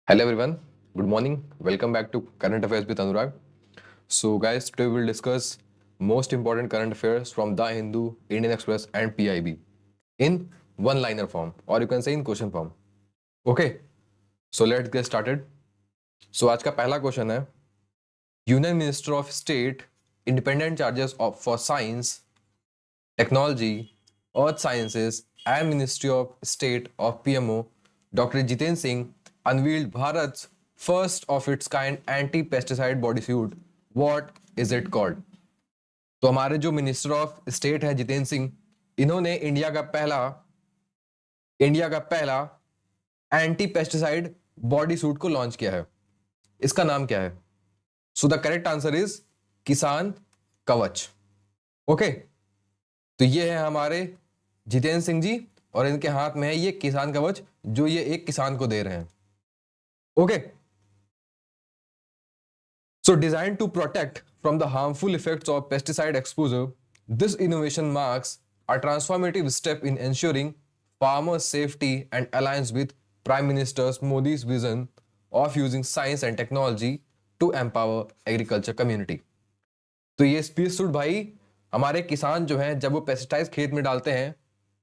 Hello everyone, good morning. Welcome back to Current Affairs with Anurag. So guys, today we will discuss most important current affairs from The Hindu, Indian Express and PIB in one-liner form or you can say in question form. Okay, so let's get started. So आज का पहला question है union minister of state independent charges for science technology earth sciences and ministry of state of PMO doctor Jitendra Singh unveiled Bharat's first of its kind anti-pesticide bodysuit. What is it called? तो हमारे जो minister of state है जितेंद्र सिंह, इन्होंने India का पहला anti pesticide body suit को launch किया है. इसका नाम क्या है? सो द करेक्ट आंसर इज किसान कवच. ओके, तो ये है हमारे जितेंद्र सिंह जी और इनके हाथ में है ये किसान कवच जो ये एक किसान को दे रहे हैं. Okay. So designed to protect from the harmful effects of pesticide exposure, this innovation marks a transformative step in ensuring farmers' safety and aligns with Prime Minister Modi's vision of using science and technology to empower agriculture community. तो ये speed suit भाई हमारे किसान जो हैं जब वो pesticides खेत में डालते हैं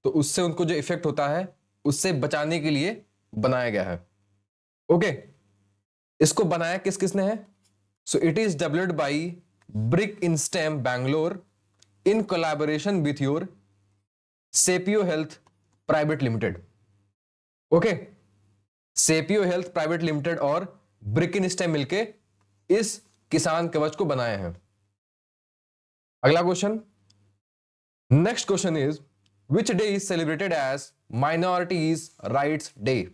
तो उससे उनको जो इफेक्ट होता है उससे बचाने के लिए बनाया गया है. ओके, इसको बनाया किस किसने है? So it is developed by BRIC inStem Bangalore in collaboration with your Sepio Health Private Limited. Okay, Sepio Health Private Limited और ब्रिक इन स्टेम मिलके इस किसान कवच को बनाए हैं. अगला question, next question is which day is celebrated as minorities rights day?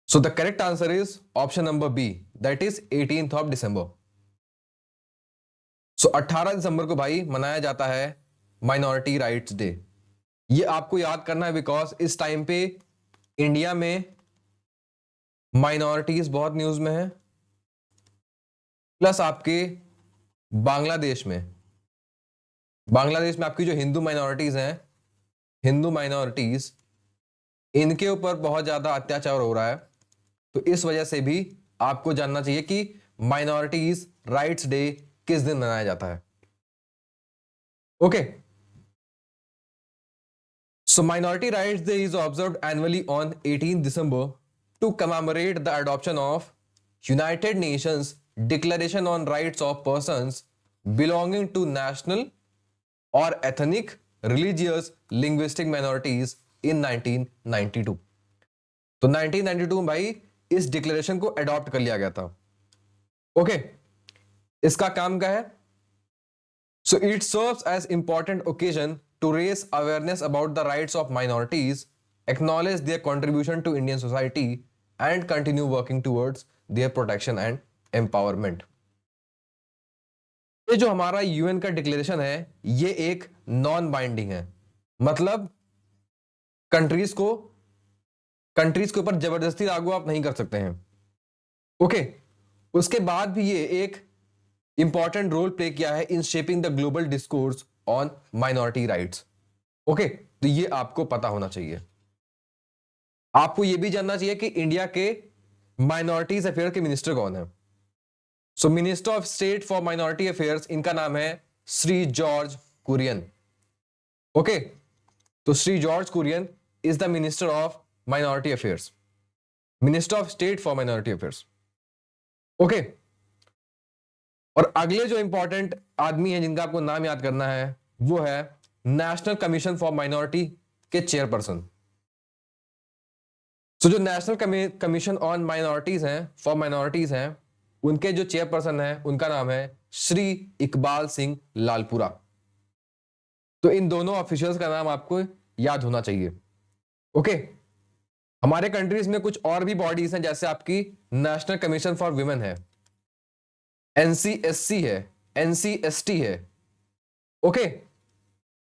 So the correct answer is option number B, that is 18th of December. So 18 दिसंबर को भाई मनाया जाता है माइनॉरिटी राइट्स डे. ये आपको याद करना है बिकॉज इस टाइम पे इंडिया में माइनॉरिटीज बहुत न्यूज में है, प्लस आपके बांग्लादेश में आपकी जो हिंदू माइनॉरिटीज हैं, हिंदू माइनॉरिटीज इनके ऊपर बहुत ज्यादा अत्याचार हो रहा है. तो इस वजह से भी आपको जानना चाहिए कि माइनॉरिटीज राइट्स डे किस दिन मनाया जाता है. Okay, so minority rights day is observed annually on 18 December to commemorate the adoption of United Nations declaration on rights of persons belonging to national और ethnic religious linguistic minorities in 1992. तो 1992 में भाई इस डिक्लेरेशन को adopt कर लिया गया था. ओके, इसका काम क्या है? So it serves as important occasion to raise awareness about the rights of minorities, acknowledge their contribution to Indian society and continue working towards their protection and empowerment. ये जो हमारा यूएन का डिक्लेरेशन है ये एक नॉन बाइंडिंग है, मतलब countries के ऊपर जबरदस्ती लागू आप नहीं कर सकते हैं. ओके, उसके बाद भी ये एक इंपॉर्टेंट रोल प्ले किया है in shaping the global discourse on minority rights. Okay, तो ये आपको पता होना चाहिए. आपको ये भी जानना चाहिए कि इंडिया के माइनॉरिटीज अफेयर के मिनिस्टर कौन है. So minister of state for minority affairs, इनका नाम है श्री जॉर्ज कुरियन. ओके, तो Shri George Kurian is the minister of minority affairs, minister of state for minority affairs. Okay, और अगले जो इंपॉर्टेंट आदमी है जिनका आपको नाम याद करना है वो है नेशनल कमीशन फॉर माइनॉरिटी के चेयरपर्सन. जो नेशनल कमीशन ऑन माइनॉरिटीज हैं, फॉर माइनॉरिटीज हैं, उनके जो चेयरपर्सन है उनका नाम है श्री इकबाल सिंह लालपुरा. तो इन दोनों ऑफिशियल्स का नाम आपको याद होना चाहिए. ओके, हमारे कंट्रीज में कुछ और भी बॉडीज हैं जैसे आपकी नेशनल कमीशन फॉर वुमेन है, एनसीएससी है, एनसीएसटी है. ओके,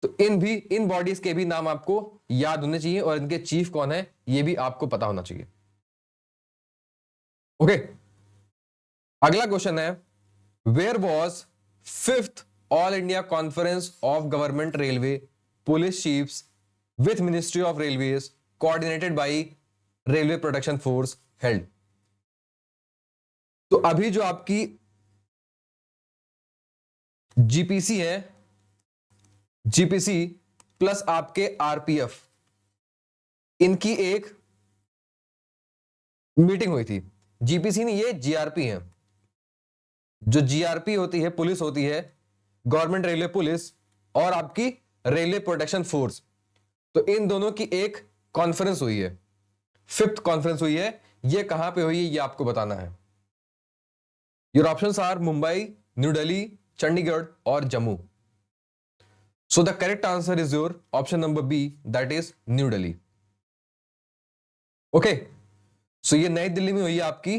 तो इन बॉडीज के भी नाम आपको याद होने चाहिए और इनके चीफ कौन है ये भी आपको पता होना चाहिए. ओके, अगला क्वेश्चन है where was 5th all India conference of government railway police chiefs with ministry of railways coordinated by railway protection force held. तो अभी जो आपकी जीपीसी है, जीपीसी प्लस आपके आरपीएफ, इनकी एक मीटिंग हुई थी। जीपीसी नहीं, ये जीआरपी है। जो जीआरपी होती है, पुलिस होती है, गवर्नमेंट रेलवे पुलिस, और आपकी रेलवे प्रोटेक्शन फोर्स, तो इन दोनों की एक कॉन्फ्रेंस हुई है, 5th कॉन्फ्रेंस हुई है। ये कहां पे हुई है ये आपको बताना है। Your options are Mumbai, New Delhi, Chandigarh और Jammu. So the correct answer is your option number B, that is New Delhi. Okay, so ये नई दिल्ली में हुई है आपकी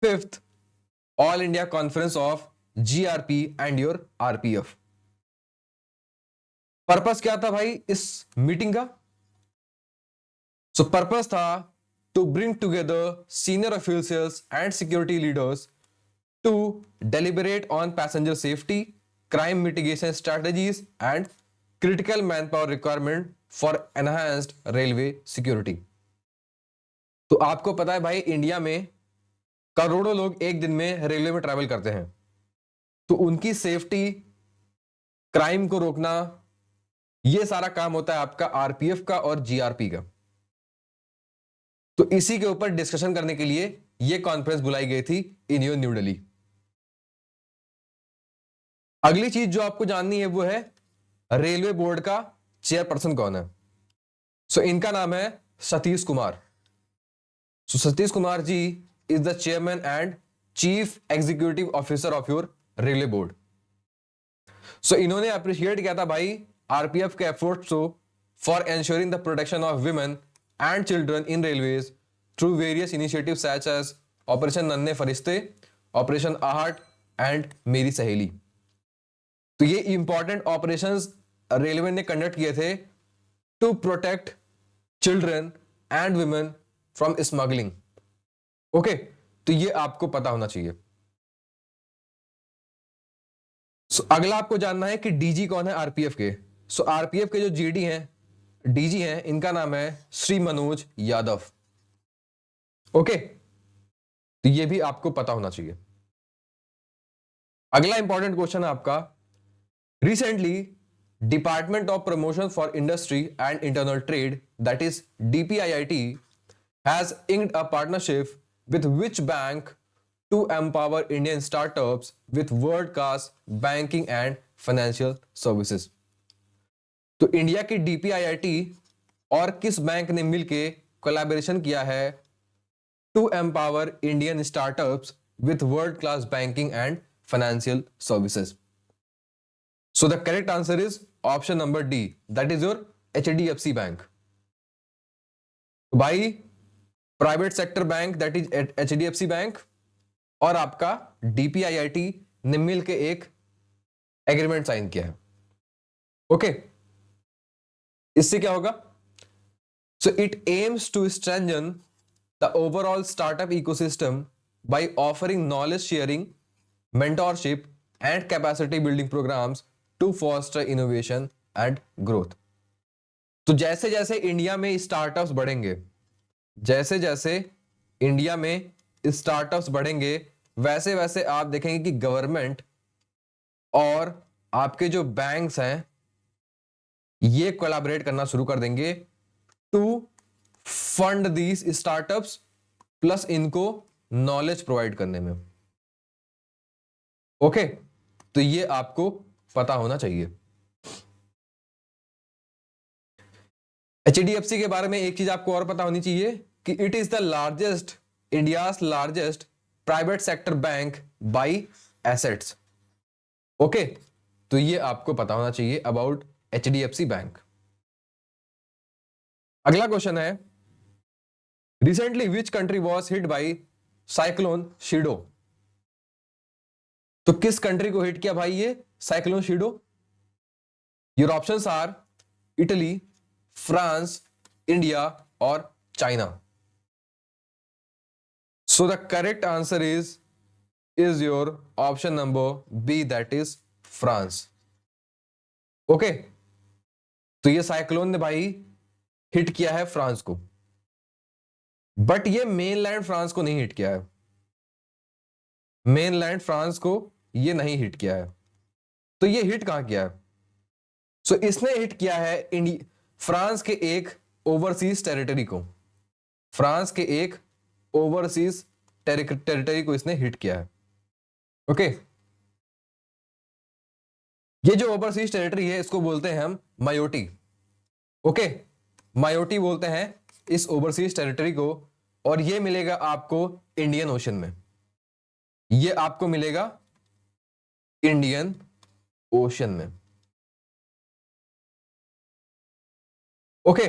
5th all India conference of GRP and your RPF. Purpose क्या था भाई इस मीटिंग का? सो पर्पस था to bring together senior officials and security leaders to deliberate on passenger safety, crime mitigation strategies and critical man power requirement for enhanced railway security. तो आपको पता है भाई, इंडिया में करोड़ों लोग एक दिन में रेलवे में ट्रैवल करते हैं, तो उनकी सेफ्टी, क्राइम को रोकना, ये सारा काम होता है आपका आरपीएफ का और जीआरपी का। तो इसी के ऊपर डिस्कशन करने के लिए यह कॉन्फ्रेंस बुलाई गई थी इन योर न्यू दिल्ली। अगली चीज जो आपको जाननी है वो है रेलवे बोर्ड का चेयरपर्सन कौन है। सो इनका नाम है Satish Kumar. So Satish Kumar ji is the chairman and chief executive officer of your railway board. So इन्होंने अप्रिशिएट किया था भाई आरपीएफ के एफर्ट्स को for ensuring the protection of women and children in railways through various initiative such as operation Nanhe Farishte, operation Aahat and Meri Saheli. तो ये important operations railway ने conduct किए थे to protect children and women from smuggling. Okay, तो ये आपको पता होना चाहिए। अगला आपको जानना है कि डीजी कौन है आरपीएफ के। आरपीएफ के जो जीडी हैं, डीजी हैं, इनका नाम है श्री मनोज यादव। ओके, तो ये भी आपको पता होना चाहिए। अगला इंपॉर्टेंट क्वेश्चन है आपका, recently department of promotion for industry and internal trade, that is DPIIT, has inked a partnership with which bank to empower Indian startups with world-class banking and financial services। तो India की DPIIT और किस bank ने मिलके collaboration किया है to empower Indian startups with world class banking and financial services. So the correct answer is option number D, that is your HDFC bank. भाई private sector bank that is HDFC bank और आपका DPIIT ने मिलकर एक agreement sign किया है। Okay, इससे क्या होगा? So it aims to strengthen the overall startup ecosystem by offering knowledge sharing, mentorship and capacity building programs to foster innovation and growth. तो जैसे जैसे इंडिया में स्टार्टअप्स बढ़ेंगे, जैसे जैसे इंडिया में स्टार्टअप्स बढ़ेंगे, वैसे वैसे आप देखेंगे कि गवर्नमेंट और आपके जो बैंक्स हैं ये कोलैबोरेट करना शुरू कर देंगे to fund these startups, plus इनको नॉलेज प्रोवाइड करने में। ओके, तो ये आपको पता होना चाहिए। एचडीएफसी के बारे में एक चीज आपको और पता होनी चाहिए कि it is the largest, India's largest private sector bank by assets. Okay, तो ये आपको पता होना चाहिए अबाउट एचडीएफसी बैंक। अगला क्वेश्चन है, recently which country was hit by cyclone Chido. तो किस कंट्री को हिट किया भाई ये cyclone Chido? Your options are Italy, France, India और China. So the correct answer is your option number B, that is France. Okay, तो ये cyclone ने भाई हिट किया है फ्रांस को। बट ये मेनलैंड फ्रांस को नहीं हिट किया है, मेनलैंड फ्रांस को ये नहीं हिट किया है। तो ये हिट कहां किया है? सो इसने हिट किया है फ्रांस के एक ओवरसीज टेरिटरी को, फ्रांस के एक ओवरसीज टेरिटरी को इसने हिट किया है। ओके, ये जो ओवरसीज टेरिटरी है इसको बोलते हैं हम मायोटी। ओके, मायोटी बोलते हैं इस ओवरसीज टेरिटरी को, और ये मिलेगा आपको इंडियन ओशन में, ये आपको मिलेगा इंडियन ओशन में। Okay,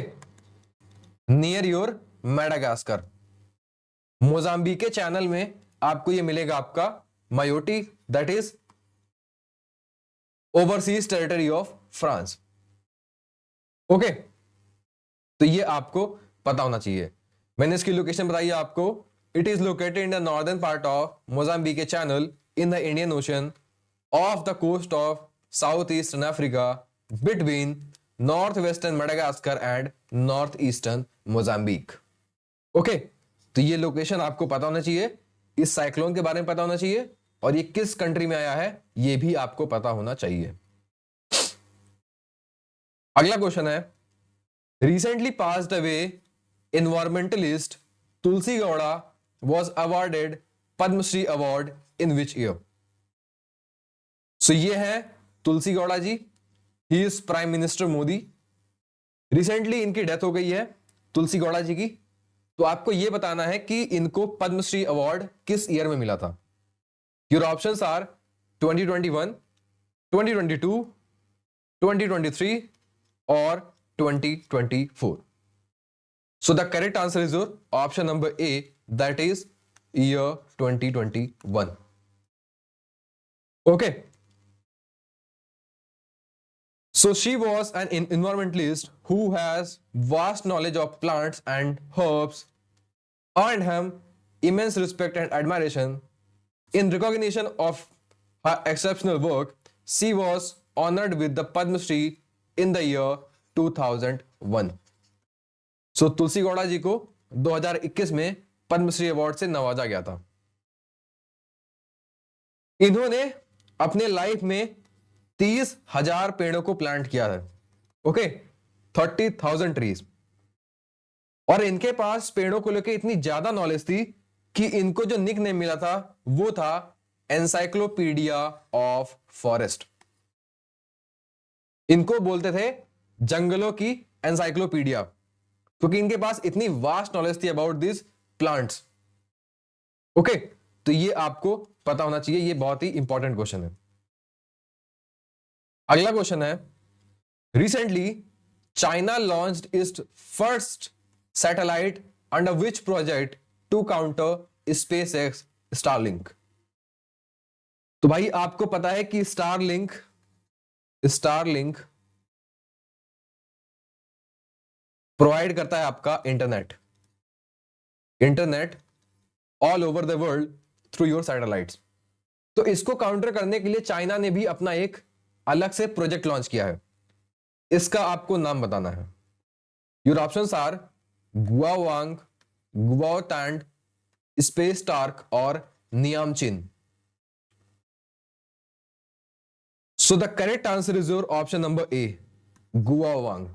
near your Madagascar, Mozambique के चैनल में आपको ये मिलेगा आपका मायोटी, that is overseas territory of France. Okay, तो ये आपको पता होना चाहिए। मैंने इसकी लोकेशन बताई है आपको, it is located in the northern part of Mozambique Channel in the Indian Ocean off the coast of south eastern Africa between north western Madagascar and north eastern Mozambique. Okay, तो ये location आपको पता होना चाहिए, इस cyclone के बारे में पता होना चाहिए, और ये किस कंट्री में आया है ये भी आपको पता होना चाहिए। अगला क्वेश्चन है, recently passed away environmentalist Tulsi Gowda was awarded Padma Shri Award in which year? So ये है Tulsi Gowda ji, he is prime minister Modi. Recently इनकी डेथ हो गई है तुलसी गौड़ा जी की। तो आपको यह बताना है कि इनको पद्मश्री अवार्ड किस ईयर में मिला था। योर ऑप्शंस आर 2021, 2022, 2023 और 2024. So the correct answer is your option number A, that is year 2021. Okay. So she was an environmentalist who has vast knowledge of plants and herbs, earned him immense respect and admiration. In recognition of her exceptional work, she was honored with the Padma Shri in the year 2001. सो तुलसी गौड़ा जी को 2021 में Padmashri award से नवाजा गया था। इन्होंने अपने life में 30,000 पेड़ों को प्लांट किया है। Okay, 30,000 trees. और इनके पास पेड़ों को लेकर इतनी ज्यादा नॉलेज थी कि इनको जो निक नेम मिला था वो था एनसाइक्लोपीडिया ऑफ फॉरेस्ट। इनको बोलते थे जंगलों की एनसाइक्लोपीडिया, क्योंकि इनके पास इतनी वास्ट नॉलेज थी अबाउट दिस प्लांट्स। ओके, तो ये आपको पता होना चाहिए, ये बहुत ही इंपॉर्टेंट क्वेश्चन है। अगला क्वेश्चन है, recently China launched its first satellite under which project to counter SpaceX Starlink. तो भाई आपको पता है कि स्टारलिंक प्रोवाइड करता है आपका internet all over the world through your satellites. तो इसको काउंटर करने के लिए चाइना ने भी अपना एक अलग से प्रोजेक्ट लॉन्च किया है। इसका आपको नाम बताना है। योर ऑप्शंस आर गुआवांग, गुआओटैंड, स्पेस स्टार्क और नियामचिन। So the correct answer is your option number A, Guowang.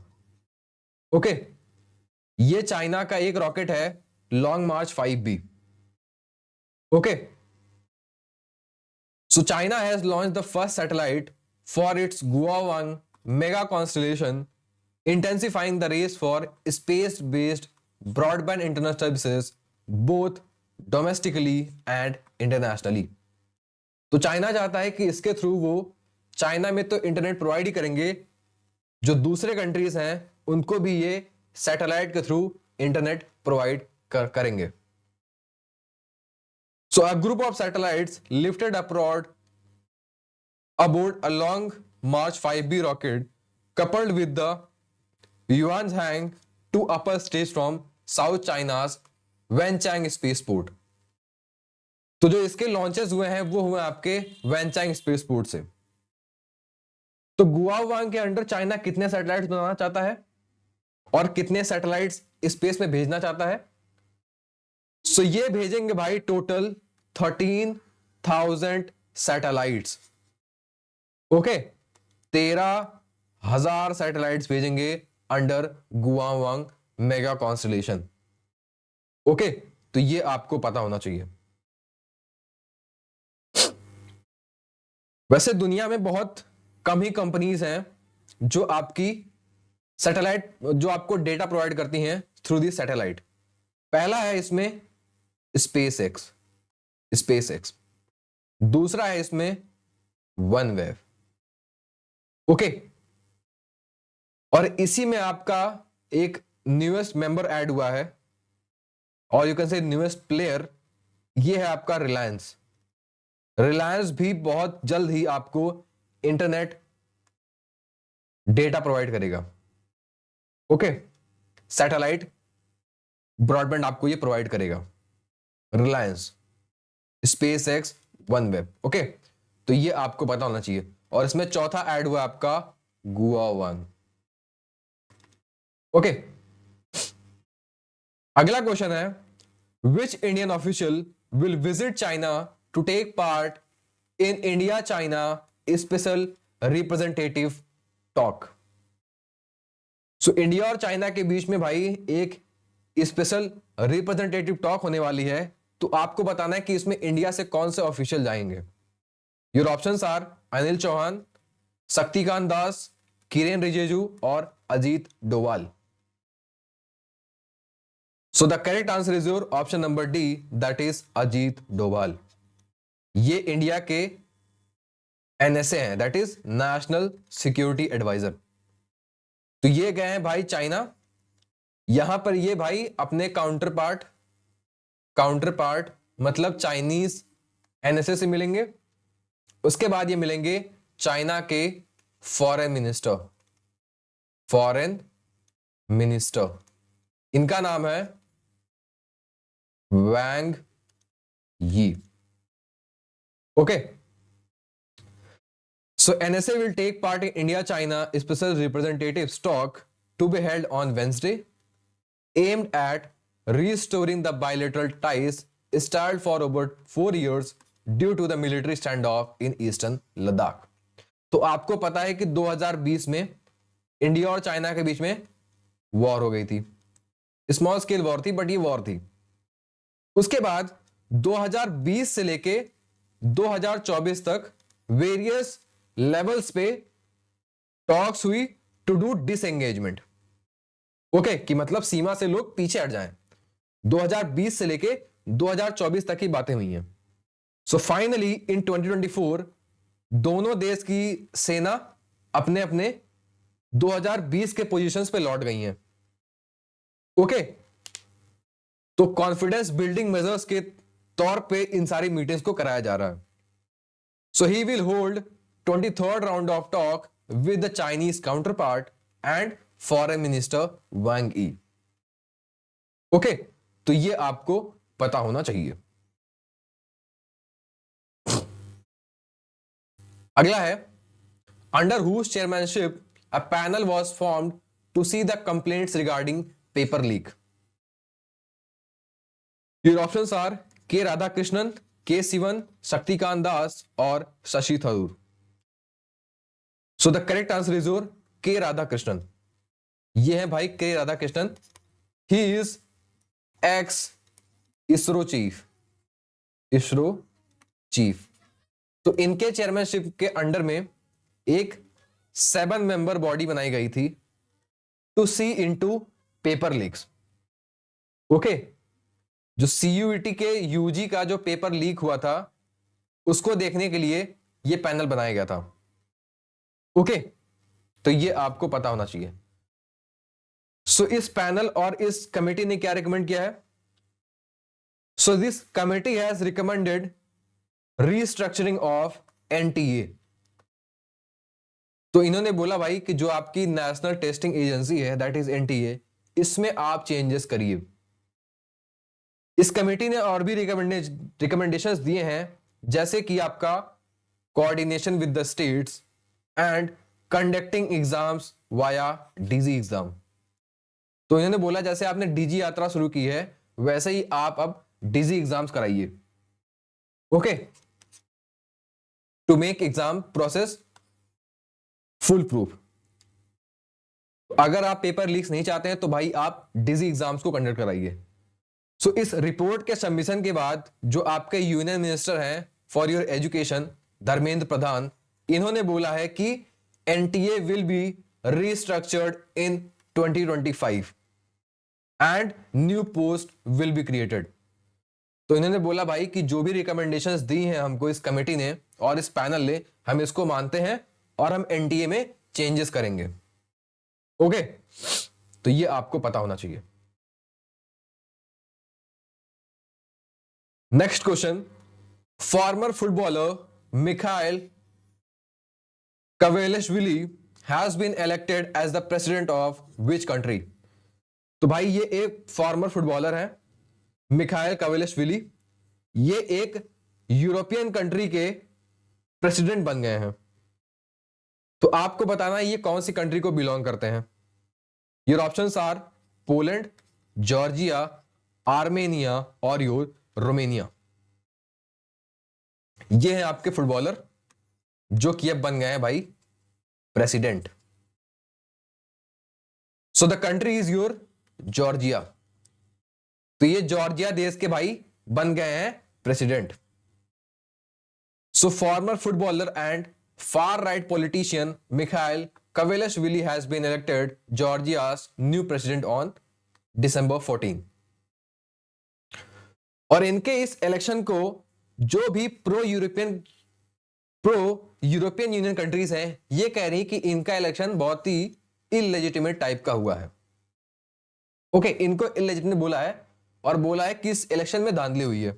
Okay, ये चाइना का एक रॉकेट है long march 5B। Okay, so China has launch the first satellite for its Guowang mega constellation, intensifying the race for space based broadband internet services both domestically and internationally. तो China चाहता है कि इसके through वो China में तो internet provide ही करेंगे, जो दूसरे कंट्रीज हैं उनको भी ये सैटेलाइट के थ्रू इंटरनेट प्रोवाइड करेंगे। So a group of satellites lifted abroad aboard a long March 5B rocket coupled with the Yuanzhang to upper stage from South China's Wenchang spaceport। तो जो इसके लॉन्चेस हुए हैं वो हुए आपके वैनचांग स्पेसपोर्ट से। तो गुआवांग के अंडर चाइना कितने सैटेलाइट्स बनाना चाहता है और कितने सैटेलाइट्स स्पेस में भेजना चाहता है? सो ये भेजेंगे भाई टोटल 13,000 सैटेलाइट्स। ओके, 13,000 सैटेलाइट्स भेजेंगे अंडर गुआवांग मेगा कॉन्स्टलेशन। ओके, तो ये आपको पता होना चाहिए। वैसे दुनिया में बहुत कम ही कंपनीज हैं जो आपकी सैटेलाइट, जो आपको डेटा प्रोवाइड करती हैं थ्रू दी सैटेलाइट। पहला है इसमें स्पेस एक्स, दूसरा है इसमें वनवेव। ओके, और इसी में आपका एक न्यूएस्ट मेंबर ऐड हुआ है, और you can say newest player, ये है आपका रिलायंस। रिलायंस भी बहुत जल्द ही आपको इंटरनेट डेटा प्रोवाइड करेगा। ओके, सैटेलाइट ब्रॉडबैंड आपको ये प्रोवाइड करेगा, Reliance, space x, OneWeb. Okay, तो ये आपको पता होना चाहिए। और इसमें चौथा ऐड हुआ आपका गुआवांग। ओके, अगला क्वेश्चन है, which Indian official will visit China to take part in India China special representative talk. So India और चाइना के बीच में भाई एक स्पेशल रिप्रेजेंटेटिव टॉक होने वाली है, तो आपको बताना है कि इसमें इंडिया से कौन से ऑफिशियल जाएंगे। Your options are Anil Chauhan, Shaktikanta Das, Kiren Rijiju और Ajit Doval. So the correct answer is your option number D, that is Ajit Doval. ये इंडिया के एनएसए हैं, that is national security adviser. तो ये गए हैं भाई चाइना, यहां पर ये भाई अपने काउंटर पार्ट मतलब चाइनीज एनएसए से मिलेंगे। उसके बाद ये मिलेंगे चाइना के फॉरेन मिनिस्टर, इनका नाम है वांग Yi. Okay, so NSA will take part in India-China special representative talk to be held on Wednesday, aimed at restoring the bilateral ties stalled for over 4 years due to the military standoff in Eastern Ladakh। तो आपको पता है कि 2020 में India और China के बीच में वॉर हो गई थी, स्मॉल स्केल वॉर थी, बट ये वॉर थी। उसके बाद 2020 से लेके 2024 तक वेरियस लेवल्स पे टॉक्स हुई टू डू डिसएंगेजमेंट। ओके, कि मतलब सीमा से लोग पीछे हट जाएं। 2020 से लेके 2024 तक की बातें हुई हैं। सो फाइनली इन 2024 दोनों देश की सेना अपने अपने 2020 के पोजीशंस पे लौट गई हैं। ओके, तो कॉन्फिडेंस बिल्डिंग मेजर्स के तौर पे इन सारी मीटिंग्स को कराया जा रहा है। So he will hold 23rd round of talk with the Chinese counterpart and foreign minister Wang Yi. Okay, तो ये आपको पता होना चाहिए। अगला है, under whose chairmanship a panel was formed to see the complaints regarding paper leak. Your options are K Radhakrishnan, K Sivan, Shaktikanta Das और Shashi Tharoor. So the correct answer is your K Radhakrishnan. ये है भाई K Radhakrishnan, he is ex ISRO chief. तो इनके chairmanship के under में एक 7 member body बनाई गई थी to see into paper leaks. Okay, जो सीयूईटी के यूजी का जो पेपर लीक हुआ था उसको देखने के लिए यह पैनल बनाया गया था। ओके, तो ये आपको पता होना चाहिए। सो इस पैनल और इस कमेटी ने क्या रिकमेंड किया है? So this committee has recommended restructuring of NTA. तो इन्होंने बोला भाई कि जो आपकी नेशनल टेस्टिंग एजेंसी है दैट इज एनटीए, इसमें आप चेंजेस करिए। इस कमेटी ने और भी रिकमेंडेशंस दिए हैं, जैसे कि आपका coordination with the states and conducting exams via DG exam. तो इन्होंने बोला जैसे आपने डीजी यात्रा शुरू की है वैसे ही आप अब डिजी एग्जाम्स कराइए, okay, to make exam process full proof. अगर आप पेपर लीक्स नहीं चाहते हैं तो भाई आप डिजी एग्जाम्स को कंडक्ट कराइए। सो इस रिपोर्ट के सबमिशन के बाद जो आपके यूनियन मिनिस्टर हैं for your education, Dharmendra Pradhan, इन्होंने बोला है कि NTA will be restructured in 2025 and new post will be created. तो इन्होंने बोला भाई कि जो भी रिकमेंडेशंस दी हैं हमको इस कमेटी ने और इस पैनल ने, हम इसको मानते हैं और हम एनटीए में चेंजेस करेंगे, ओके। तो ये आपको पता होना चाहिए। Next question, former footballer Mikheil Kavelashvili has been elected as the president of which country. तो भाई ये एक फॉर्मर फुटबॉलर है मिखाइल कवेलशविली, ये एक यूरोपियन कंट्री के प्रेसिडेंट बन गए हैं। तो आपको बताना है ये कौन सी कंट्री को बिलोंग करते हैं। Your options are Poland, Georgia, Armenia और योर रोमेनिया। ये हैं आपके फुटबॉलर जो कि अब बन गए हैं भाई president. So the country is your Georgia. तो ये जॉर्जिया देश के भाई बन गए हैं president. So former footballer and far right politician Mikheil Kavelashvili has been elected Georgia's new president on December 14। और इनके इस इलेक्शन को जो भी प्रो यूरोपियन यूनियन कंट्रीज हैं ये कह रही कि इनका इलेक्शन बहुत ही इलेजिटिमेट टाइप का हुआ है, ओके। इनको इलेजिटिमेट बोला है और बोला है कि इस इलेक्शन में धांधली हुई है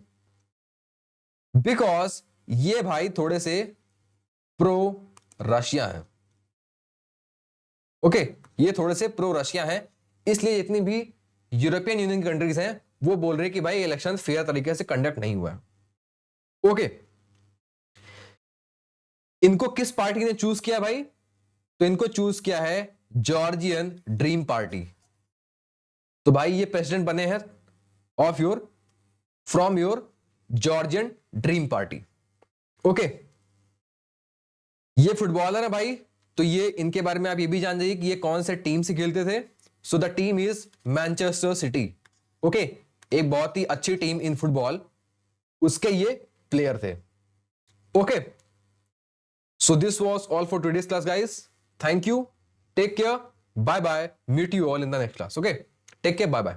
बिकॉज ये भाई थोड़े से प्रो रशिया हैं, ओके। ये थोड़े से प्रो रशिया हैं, इसलिए जितनी भी यूरोपियन यूनियन की कंट्रीज हैं वो बोल रहे कि भाई इलेक्शन फेयर तरीके से कंडक्ट नहीं हुआ है, ओके। इनको किस पार्टी ने चूज किया भाई? तो इनको चूज किया है जॉर्जियन ड्रीम पार्टी। तो भाई ये प्रेसिडेंट बने हैं of your from your Georgian dream party, okay. ये फुटबॉलर है भाई, तो ये इनके बारे में आप ये भी जान जाइए कि ये कौन से टीम से खेलते थे। So the team is Manchester city, okay. एक बहुत ही अच्छी टीम इन फुटबॉल, उसके ये प्लेयर थे, okay. So this was all for today's class guys. Thank you, take care, bye bye, meet you all in the next class, okay. Take care, bye bye.